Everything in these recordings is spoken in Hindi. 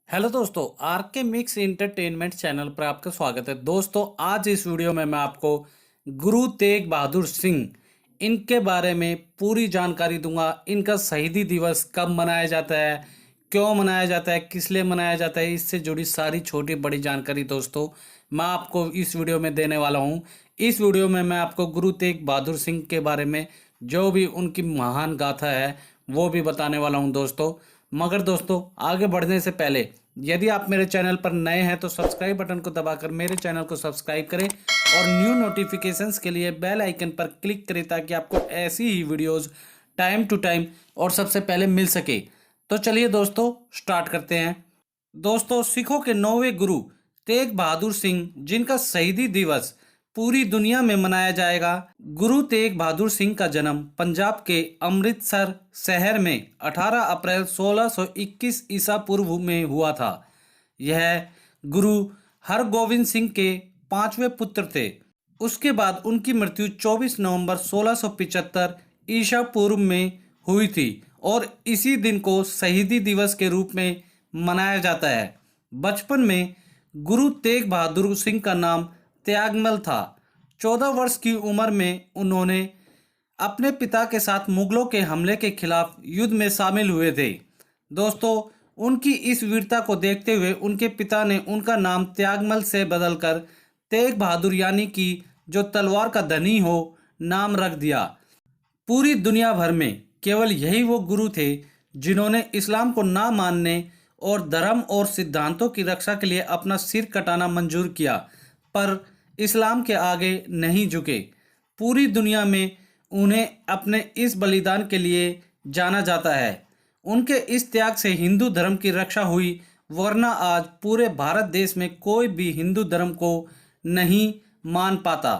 हेलो दोस्तों, आर के मिक्स इंटरटेनमेंट चैनल पर आपका स्वागत है। दोस्तों, आज इस वीडियो में मैं आपको गुरु तेग बहादुर सिंह इनके बारे में पूरी जानकारी दूंगा। इनका शहीदी दिवस कब मनाया जाता है, क्यों मनाया जाता है, किस लिए मनाया जाता है, इससे जुड़ी सारी छोटी बड़ी जानकारी दोस्तों मैं आपको इस वीडियो में देने वाला हूं। इस वीडियो में मैं आपको गुरु तेग बहादुर सिंह के बारे में जो भी उनकी महान गाथा है वो भी बताने वाला हूं दोस्तों। मगर दोस्तों, आगे बढ़ने से पहले यदि आप मेरे चैनल पर नए हैं तो सब्सक्राइब बटन को दबाकर मेरे चैनल को सब्सक्राइब करें और न्यू नोटिफिकेशंस के लिए बेल आइकन पर क्लिक करें ताकि आपको ऐसी ही वीडियोस टाइम टू टाइम और सबसे पहले मिल सके। तो चलिए दोस्तों, स्टार्ट करते हैं। दोस्तों, सिखों के 9वें गुरु तेग बहादुर सिंह, जिनका शहीदी दिवस पूरी दुनिया में मनाया जाएगा। गुरु तेग बहादुर सिंह का जन्म पंजाब के अमृतसर शहर में 18 अप्रैल 1621 ईसा पूर्व में हुआ था। यह गुरु हरगोविंद सिंह के पांचवें पुत्र थे। उसके बाद उनकी मृत्यु 24 नवंबर 1675 ईसा पूर्व में हुई थी और इसी दिन को शहीदी दिवस के रूप में मनाया जाता है। बचपन में गुरु तेग बहादुर सिंह का नाम त्यागमल था। 14 वर्ष की उम्र में उन्होंने अपने पिता के साथ मुगलों के हमले के खिलाफ युद्ध में शामिल हुए थे। दोस्तों, उनकी इस वीरता को देखते हुए उनके पिता ने उनका नाम त्यागमल से बदलकर तेग बहादुर यानी कि जो तलवार का धनी हो नाम रख दिया। पूरी दुनिया भर में केवल यही वो गुरु थे जिन्होंने इस्लाम को ना मानने और धर्म और सिद्धांतों की रक्षा के लिए अपना सिर कटाना मंजूर किया, पर इस्लाम के आगे नहीं झुके। पूरी दुनिया में उन्हें अपने इस बलिदान के लिए जाना जाता है। उनके इस त्याग से हिंदू धर्म की रक्षा हुई, वरना आज पूरे भारत देश में कोई भी हिंदू धर्म को नहीं मान पाता।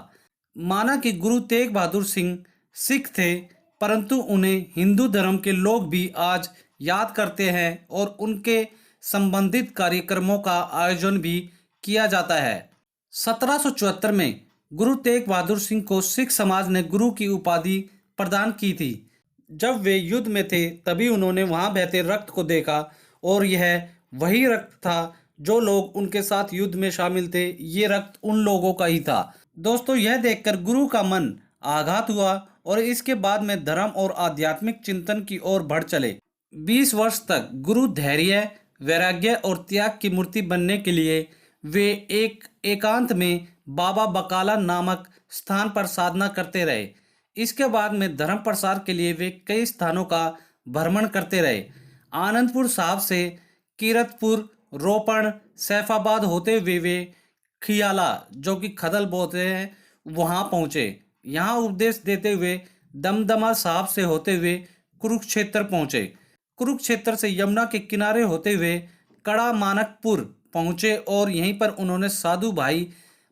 माना कि गुरु तेग बहादुर सिंह सिख थे, परंतु उन्हें हिंदू धर्म के लोग भी आज याद करते हैं और उनके संबंधित कार्यक्रमों का आयोजन भी किया जाता है। 1774 में गुरु तेग बहादुर सिंह को सिख समाज ने गुरु की उपाधि प्रदान की थी। जब वे युद्ध में थे तभी उन्होंने वहां बहते रक्त को देखा और यह वही रक्त था जो लोग उनके साथ युद्ध में शामिल थे। ये रक्त उन लोगों का ही था। दोस्तों, यह देखकर गुरु का मन आघात हुआ और इसके बाद में धर्म और आध्यात्मिक चिंतन की ओर बढ़ चले। 20 वर्ष तक गुरु धैर्य, वैराग्य और त्याग की मूर्ति बनने के लिए वे एक एकांत में बाबा बकाला नामक स्थान पर साधना करते रहे। इसके बाद में धर्म प्रसार के लिए वे कई स्थानों का भ्रमण करते रहे। आनंदपुर साहब से कीरतपुर, रोपण, सैफाबाद होते हुए वे खियाला, जो कि खदल बोलते हैं, वहां पहुंचे। यहाँ उपदेश देते हुए दमदमा साहब से होते हुए कुरुक्षेत्र पहुंचे। कुरुक्षेत्र से यमुना के किनारे होते हुए कड़ा मानकपुर पहुंचे और यहीं पर उन्होंने साधु भाई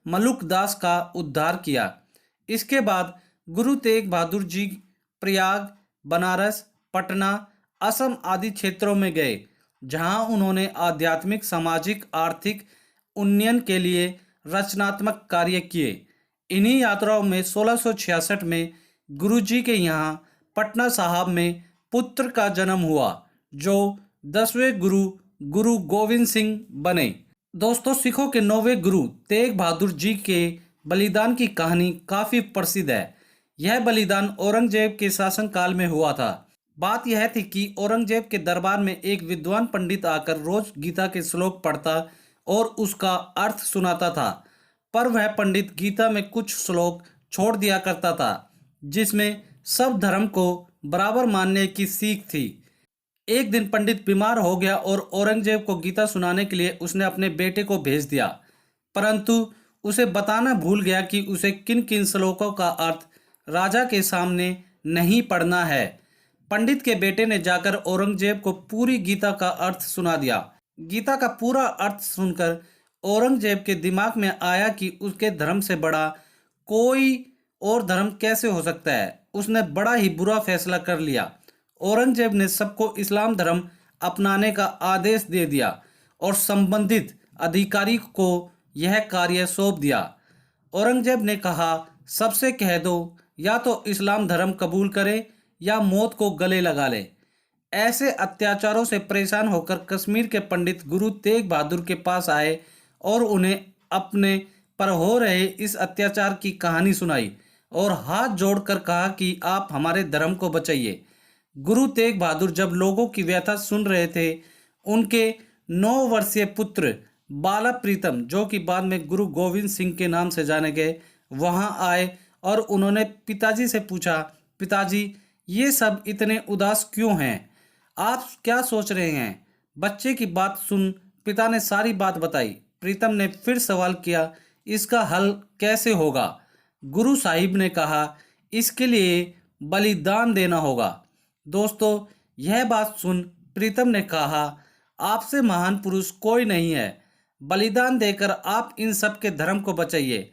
मलुक दास का उद्धार किया। इसके बाद गुरु तेग बहादुर जी प्रयाग, बनारस, पटना, असम आदि क्षेत्रों में गए, जहां उन्होंने आध्यात्मिक, सामाजिक, आर्थिक उन्नयन के लिए रचनात्मक कार्य किए। इन्हीं यात्राओं में 1666 में गुरु जी के यहाँ पटना साहब में पुत्र का जन्म हुआ, जो 10वें गुरु गुरु गोविंद सिंह बने। दोस्तों, सिखों के 9वें गुरु तेग बहादुर जी के बलिदान की कहानी काफी प्रसिद्ध है। यह बलिदान औरंगजेब के शासनकाल में हुआ था। बात यह थी कि औरंगजेब के दरबार में एक विद्वान पंडित आकर रोज गीता के श्लोक पढ़ता और उसका अर्थ सुनाता था, पर वह पंडित गीता में कुछ श्लोक छोड़ दिया करता था जिसमें सब धर्म को बराबर मानने की सीख थी। एक दिन पंडित बीमार हो गया और औरंगजेब को गीता सुनाने के लिए उसने अपने बेटे को भेज दिया, परंतु उसे बताना भूल गया कि उसे किन किन श्लोकों का अर्थ राजा के सामने नहीं पढ़ना है। पंडित के बेटे ने जाकर औरंगजेब को पूरी गीता का अर्थ सुना दिया। गीता का पूरा अर्थ सुनकर औरंगजेब के दिमाग में आया कि उसके धर्म से बड़ा कोई और धर्म कैसे हो सकता है। उसने बड़ा ही बुरा फैसला कर लिया। औरंगजेब ने सबको इस्लाम धर्म अपनाने का आदेश दे दिया और संबंधित अधिकारी को यह कार्य सौंप दिया। औरंगजेब ने कहा, सबसे कह दो या तो इस्लाम धर्म कबूल करे या मौत को गले लगा ले। ऐसे अत्याचारों से परेशान होकर कश्मीर के पंडित गुरु तेग बहादुर के पास आए और उन्हें अपने पर हो रहे इस अत्याचार की कहानी सुनाई और हाथ जोड़कर कहा कि आप हमारे धर्म को बचाइए। गुरु तेग बहादुर जब लोगों की व्यथा सुन रहे थे, उनके 9 वर्षीय पुत्र बाला प्रीतम, जो कि बाद में गुरु गोविंद सिंह के नाम से जाने गए, वहां आए और उन्होंने पिताजी से पूछा, पिताजी ये सब इतने उदास क्यों हैं? आप क्या सोच रहे हैं? बच्चे की बात सुन पिता ने सारी बात बताई। प्रीतम ने फिर सवाल किया, इसका हल कैसे होगा? गुरु साहिब ने कहा, इसके लिए बलिदान देना होगा। दोस्तों, यह बात सुन प्रीतम ने कहा, आपसे महान पुरुष कोई नहीं है, बलिदान देकर आप इन सब के धर्म को बचाइए।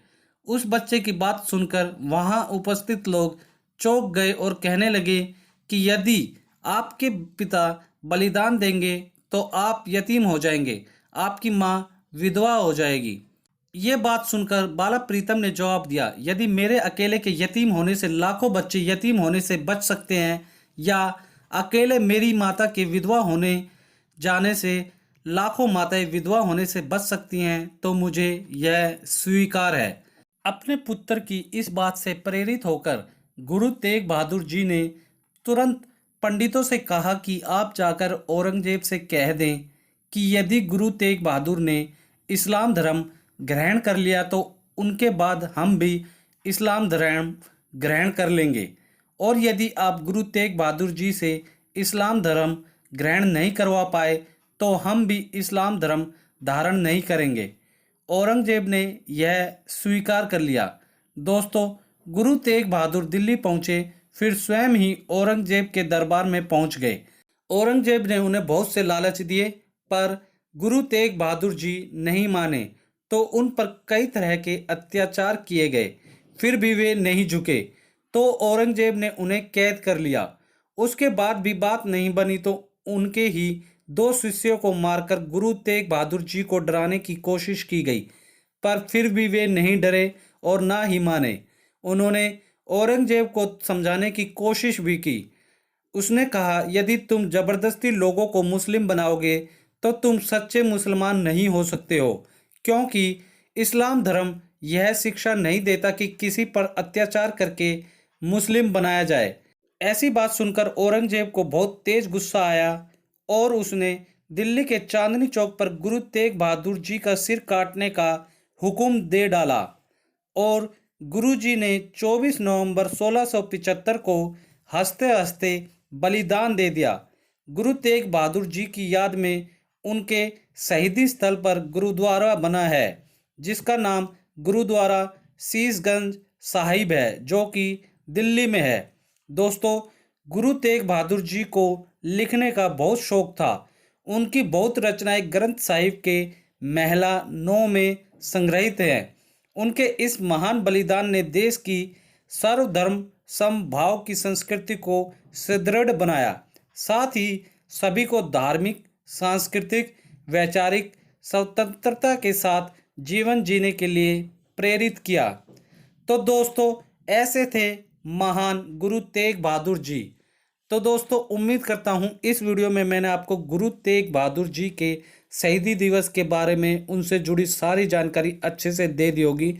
उस बच्चे की बात सुनकर वहां उपस्थित लोग चौंक गए और कहने लगे कि यदि आपके पिता बलिदान देंगे तो आप यतीम हो जाएंगे, आपकी माँ विधवा हो जाएगी। ये बात सुनकर बाला प्रीतम ने जवाब दिया, यदि मेरे अकेले के यतीम होने से लाखों बच्चे यतीम होने से बच सकते हैं, या अकेले मेरी माता के विधवा होने जाने से लाखों माताएं विधवा होने से बच सकती हैं, तो मुझे यह स्वीकार है। अपने पुत्र की इस बात से प्रेरित होकर गुरु तेग बहादुर जी ने तुरंत पंडितों से कहा कि आप जाकर औरंगजेब से कह दें कि यदि गुरु तेग बहादुर ने इस्लाम धर्म ग्रहण कर लिया तो उनके बाद हम भी इस्लाम धर्म ग्रहण कर लेंगे, और यदि आप गुरु तेग बहादुर जी से इस्लाम धर्म ग्रहण नहीं करवा पाए तो हम भी इस्लाम धर्म धारण नहीं करेंगे। औरंगजेब ने यह स्वीकार कर लिया। दोस्तों, गुरु तेग बहादुर दिल्ली पहुंचे, फिर स्वयं ही औरंगजेब के दरबार में पहुंच गए। औरंगजेब ने उन्हें बहुत से लालच दिए, पर गुरु तेग बहादुर जी नहीं माने तो उन पर कई तरह के अत्याचार किए गए, फिर भी वे नहीं झुके तो औरंगजेब ने उन्हें कैद कर लिया। उसके बाद भी बात नहीं बनी तो उनके ही 2 शिष्यों को मारकर गुरु तेग बहादुर जी को डराने की कोशिश की गई, पर फिर भी वे नहीं डरे और ना ही माने। उन्होंने औरंगजेब को समझाने की कोशिश भी की। उसने कहा, यदि तुम जबरदस्ती लोगों को मुस्लिम बनाओगे तो तुम सच्चे मुसलमान नहीं हो सकते हो, क्योंकि इस्लाम धर्म यह शिक्षा नहीं देता कि किसी पर अत्याचार करके मुस्लिम बनाया जाए। ऐसी बात सुनकर औरंगजेब को बहुत तेज गुस्सा आया और उसने दिल्ली के चांदनी चौक पर गुरु तेग बहादुर जी का सिर काटने का हुक्म दे डाला और गुरु जी ने 24 नवंबर 1675 को हंसते हंसते बलिदान दे दिया। गुरु तेग बहादुर जी की याद में उनके शहीदी स्थल पर गुरुद्वारा बना है, जिसका नाम गुरुद्वारा शीशगंज साहिब है, जो कि दिल्ली में है। दोस्तों, गुरु तेग बहादुर जी को लिखने का बहुत शौक था। उनकी बहुत रचनाएं ग्रंथ साहिब के महला 9 में संग्रहित हैं। उनके इस महान बलिदान ने देश की सर्वधर्म समभाव की संस्कृति को सुदृढ़ बनाया, साथ ही सभी को धार्मिक, सांस्कृतिक, वैचारिक स्वतंत्रता के साथ जीवन जीने के लिए प्रेरित किया। तो दोस्तों, ऐसे थे महान गुरु तेग बहादुर जी। तो दोस्तों, उम्मीद करता हूँ इस वीडियो में मैंने आपको गुरु तेग बहादुर जी के शहीदी दिवस के बारे में उनसे जुड़ी सारी जानकारी अच्छे से दे दी होगी।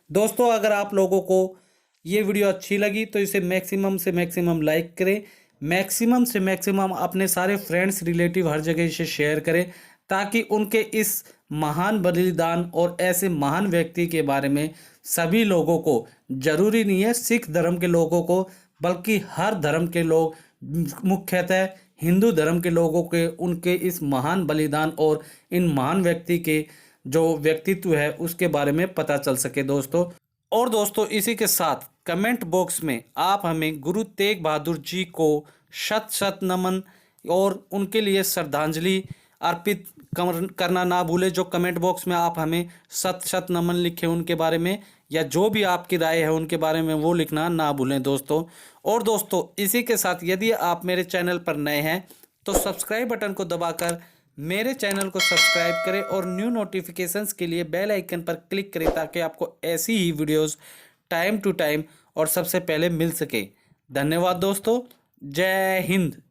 दोस्तों, अगर आप लोगों को ये वीडियो अच्छी लगी तो इसे मैक्सिमम से मैक्सिमम लाइक करें, मैक्सिमम से मैक्सिमम अपने सारे फ्रेंड्स, रिलेटिव हर जगह इसे शेयर करें, ताकि उनके इस महान बलिदान और ऐसे महान व्यक्ति के बारे में सभी लोगों को, जरूरी नहीं है सिख धर्म के लोगों को, बल्कि हर धर्म के लोग, मुख्यतः हिंदू धर्म के लोगों के, उनके इस महान बलिदान और इन महान व्यक्ति के जो व्यक्तित्व है उसके बारे में पता चल सके दोस्तों। और दोस्तों, इसी के साथ कमेंट बॉक्स में आप हमें गुरु तेग बहादुर जी को शत शत नमन और उनके लिए श्रद्धांजलि अर्पित करना ना भूलें। जो कमेंट बॉक्स में आप हमें शत शत नमन लिखें उनके बारे में, या जो भी आपकी राय है उनके बारे में वो लिखना ना भूलें दोस्तों। और दोस्तों, इसी के साथ यदि आप मेरे चैनल पर नए हैं तो सब्सक्राइब बटन को दबाकर मेरे चैनल को सब्सक्राइब करें और न्यू नोटिफिकेशंस के लिए बेल आइकन पर क्लिक करें, ताकि आपको ऐसी ही वीडियोस टाइम टू टाइम और सबसे पहले मिल सके। धन्यवाद दोस्तों। जय हिंद।